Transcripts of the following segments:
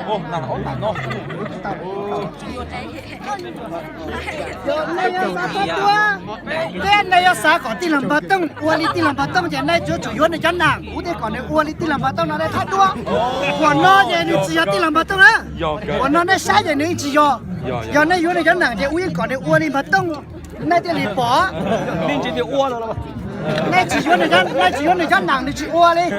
哦，难哦难哦。那要啥多？那要啥搞地冷巴冻，窝里地冷巴冻现在就主要的讲难，我得讲的窝里地冷巴冻那来太多。我那的你只要地冷巴冻啊，我那晒的你只要那有的讲难的，我也搞的窝里巴冻，那点里包。您今天饿了吧？那只有你家男的去窝嘞，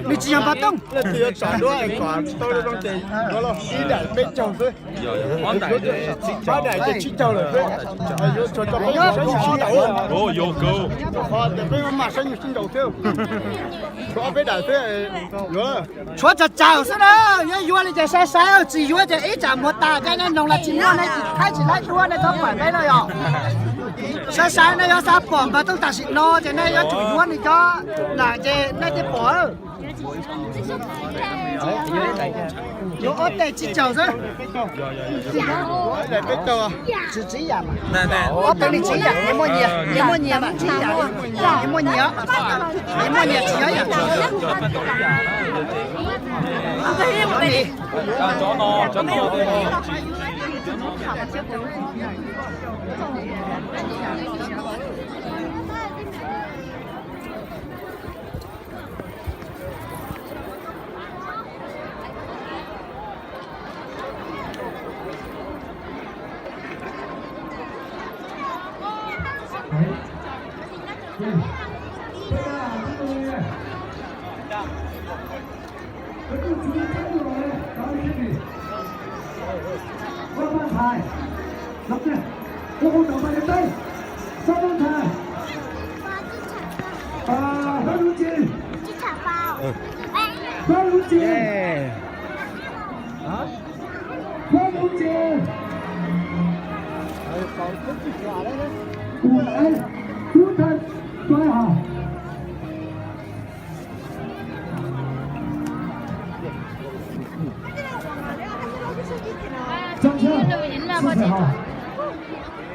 你只要不动。那只要找到一个，到那种地，我了一点没交税。我奶就去交了税，有做做好生意新走。哦，有够。好，那边马上就新走税，说别打税，有。说这早是了，要约你这晒晒，只约这一站没打开那弄了，今天那开起来多那都管没了哟。晒晒那要啥bom吧，都打是孬，这那要主约你个，那这bomb。有我得去找噻。来别走啊！是这样嘛？奶，我等你这样，你莫捏嘛，你莫捏，只要呀。真的。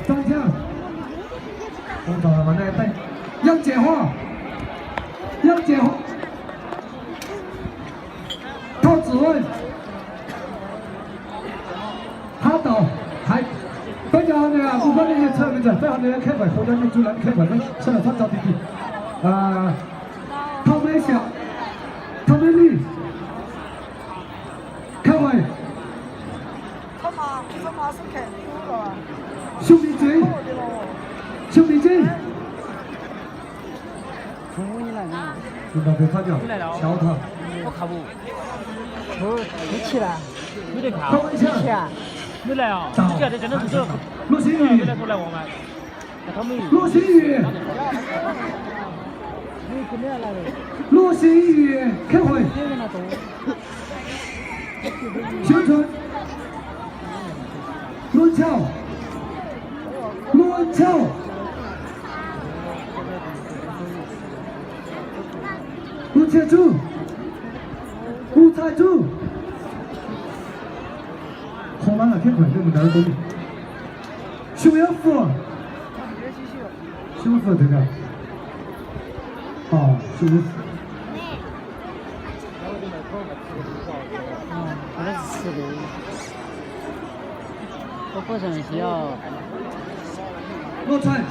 张强，工作人员来杨建华，陶子文，哈导，还非常那个不管那些车名字，非常那个开会，或者你主任开会的，现在他找弟弟，陶美霞，陶美丽，开会。兄弟姐，领导别发表，小他。我看不。你去了？你得看。高文强，没来啊？到。这真的是这。陆新宇，来过来我们。他们。陆新宇，开会。宣传。陆桥，陆前柱，吴彩柱，好难啊！开会这么难懂。熊耀福对的。哦，熊耀福。这是吃的。我好像是要。洛川。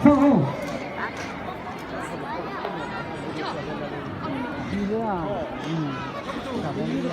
皇后。你这啊，差不多了。